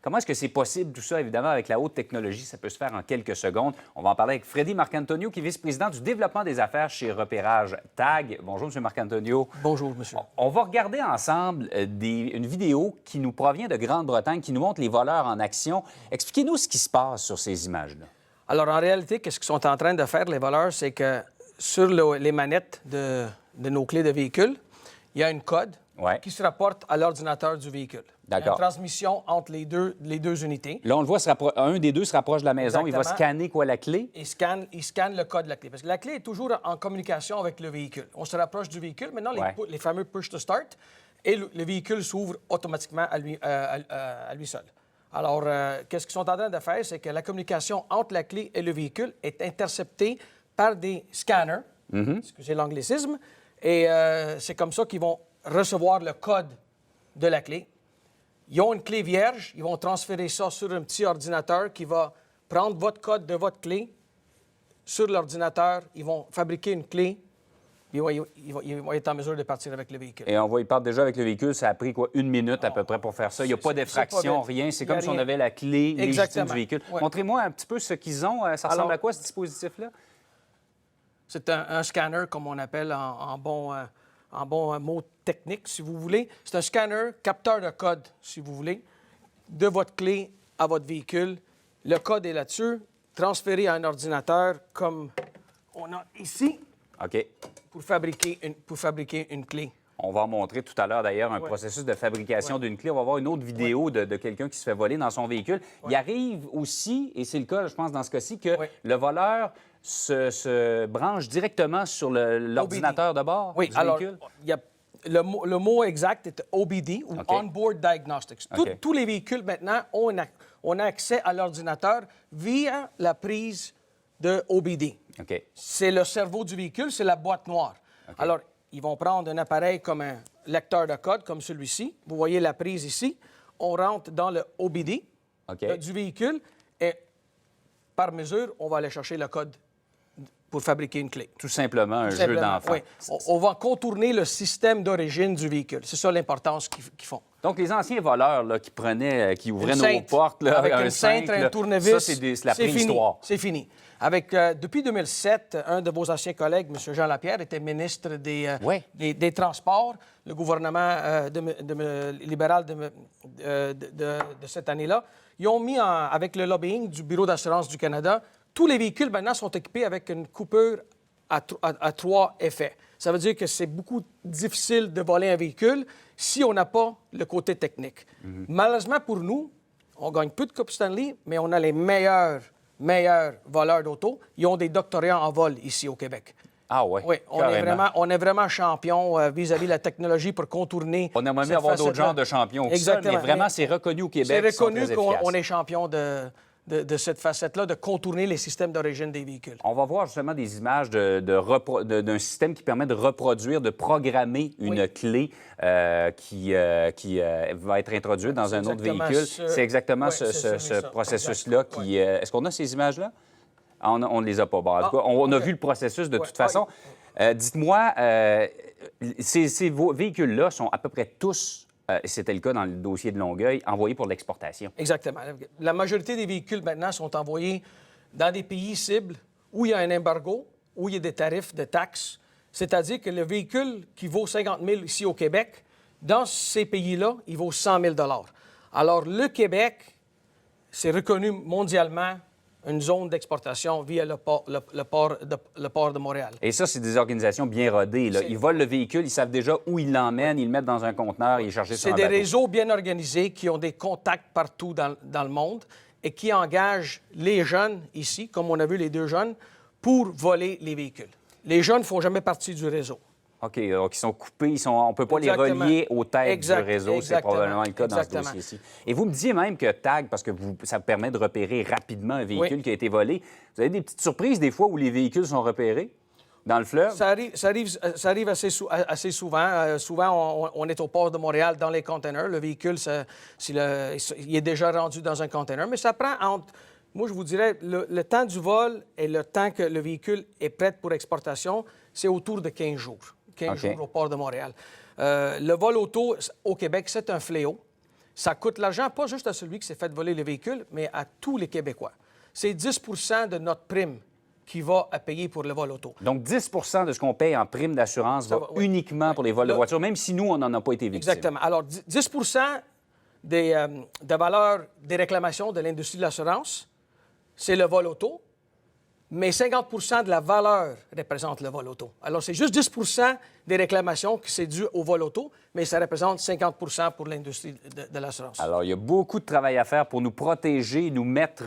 Comment est-ce que c'est possible tout ça? Évidemment, avec la haute technologie, ça peut se faire en quelques secondes. On va en parler avec Freddy Marcantonio, qui est vice-président du développement des affaires chez Repérage TAG. Bonjour, M. Marcantonio. Bonjour, monsieur. On va regarder ensemble une vidéo qui nous provient de Grande-Bretagne, qui nous montre les voleurs en action. Expliquez-nous ce qui se passe sur ces images-là. Alors, en réalité, qu'est-ce qu'ils sont en train de faire, les voleurs? C'est que sur les manettes de nos clés de véhicule, il y a une code qui se rapporte à l'ordinateur du véhicule. Il y a une transmission entre les deux unités. Là, on le voit, un des deux se rapproche de la maison. Exactement. Il va scanner quoi, la clé? Il scanne le code de la clé. Parce que la clé est toujours en communication avec le véhicule. On se rapproche du véhicule. Maintenant, les fameux push to start, et le véhicule s'ouvre automatiquement à lui seul. Alors, qu'est-ce qu'ils sont en train de faire? C'est que la communication entre la clé et le véhicule est interceptée par des scanners, excusez l'anglicisme, et c'est comme ça qu'ils vont recevoir le code de la clé. Ils ont une clé vierge, ils vont transférer ça sur un petit ordinateur qui va prendre votre code de votre clé sur l'ordinateur. Ils vont fabriquer une clé. Ils vont être en mesure de partir avec le véhicule. Et on voit, ils partent déjà avec le véhicule. Ça a pris quoi, 1 minute à peu près pour faire ça. Il n'y a pas d'effraction, rien. C'est comme si on avait la clé légitime du véhicule. Ouais. Montrez-moi un petit peu ce qu'ils ont. Ça ressemble à quoi, ce dispositif-là? C'est un scanner, comme on appelle en bon mot technique, si vous voulez. C'est un scanner, capteur de code, si vous voulez, de votre clé à votre véhicule. Le code est là-dessus, transféré à un ordinateur comme on a ici. OK. Pour fabriquer une clé. On va en montrer tout à l'heure, d'ailleurs, un processus de fabrication d'une clé. On va voir une autre vidéo de quelqu'un qui se fait voler dans son véhicule. Il arrive aussi, et c'est le cas, je pense, dans ce cas-ci, que le voleur se branche directement sur l'ordinateur de bord du véhicule. Le mot exact est OBD, ou On-Board Diagnostics. Tous les véhicules, maintenant, ont accès à l'ordinateur via la prise de OBD. C'est le cerveau du véhicule, c'est la boîte noire. Alors, ils vont prendre un appareil comme un lecteur de code, comme celui-ci. Vous voyez la prise ici. On rentre dans le OBD du véhicule et, par mesure, on va aller chercher le code pour fabriquer une clé. Tout simplement un jeu d'enfant. Oui. On va contourner le système d'origine du véhicule. C'est ça l'importance qu'ils font. Donc, les anciens voleurs là, qui ouvraient nos portes, là, avec une cintre, un tournevis, ça, c'est la préhistoire. C'est fini. Depuis 2007, un de vos anciens collègues, M. Jean Lapierre, était ministre des Transports. Le gouvernement libéral de cette année-là, ils ont mis, avec le lobbying du Bureau d'assurance du Canada, tous les véhicules maintenant sont équipés avec une coupure à 3 effets. Ça veut dire que c'est beaucoup difficile de voler un véhicule si on n'a pas le côté technique. Malheureusement pour nous, on gagne peu de Coupe Stanley, mais on a les meilleurs voleurs d'auto. Ils ont des doctorats en vol ici au Québec. Ah oui? Oui, on est vraiment champion vis-à-vis de la technologie pour contourner. On aimerait mieux avoir d'autres genres de champions que ça, mais vraiment, c'est reconnu au Québec. C'est reconnu qu'on est champion de cette facette-là, de contourner les systèmes d'origine des véhicules. On va voir justement des images d'un système qui permet de reproduire, de programmer une clé qui va être introduite dans un autre véhicule. C'est exactement ce processus-là qui... Est-ce qu'on a ces images-là? On ne les a pas. Bon, en tout cas, on a vu le processus de toute façon. Dites-moi, ces véhicules-là sont à peu près tous... c'était le cas dans le dossier de Longueuil, envoyés pour l'exportation. Exactement. La majorité des véhicules maintenant sont envoyés dans des pays cibles où il y a un embargo, où il y a des tarifs de taxes. C'est-à-dire que le véhicule qui vaut 50 000 ici au Québec, dans ces pays-là, il vaut 100 000 Alors, le Québec, c'est reconnu mondialement une zone d'exportation via le port de Montréal. Et ça, c'est des organisations bien rodées. Là. Ils volent le véhicule, ils savent déjà où ils l'emmènent, ils le mettent dans un conteneur, ils chargent sur un bateau. C'est des réseaux bien organisés qui ont des contacts partout dans le monde et qui engagent les jeunes ici, comme on a vu les 2 jeunes, pour voler les véhicules. Les jeunes ne font jamais partie du réseau. OK, donc ils sont coupés, on ne peut pas les relier aux têtes du réseau. C'est probablement le cas dans ce dossier-ci. Et vous me disiez même que TAG, parce que ça permet de repérer rapidement un véhicule qui a été volé, vous avez des petites surprises des fois où les véhicules sont repérés dans le fleuve? Ça arrive assez souvent. Souvent, on est au port de Montréal dans les containers. Le véhicule, il est déjà rendu dans un container, mais ça prend entre... Moi, je vous dirais, le temps du vol et le temps que le véhicule est prêt pour exportation, c'est autour de 15 jours. 15 jours au port de Montréal. Le vol auto au Québec, c'est un fléau. Ça coûte l'argent pas juste à celui qui s'est fait voler le véhicule, mais à tous les Québécois. C'est 10 de notre prime qui va à payer pour le vol auto. Donc, 10 de ce qu'on paye en prime d'assurance va uniquement pour les vols de voitures, même si nous, on n'en a pas été victimes. Exactement. Alors, 10 des valeurs des réclamations de l'industrie de l'assurance, c'est le vol auto, mais 50 de la valeur représente le vol auto. Alors, c'est juste 10 des réclamations qui c'est dû au vol auto, mais ça représente 50 pour l'industrie de l'assurance. Alors, il y a beaucoup de travail à faire pour nous protéger, nous mettre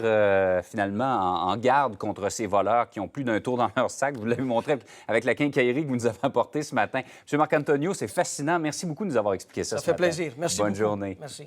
finalement en garde contre ces voleurs qui ont plus d'un tour dans leur sac. Vous l'avez montré avec la quincaillerie que vous nous avez apportée ce matin. M. Marc-Antonio, c'est fascinant. Merci beaucoup de nous avoir expliqué ça ce matin. Ça fait plaisir. Merci Bonne beaucoup. journée. Merci.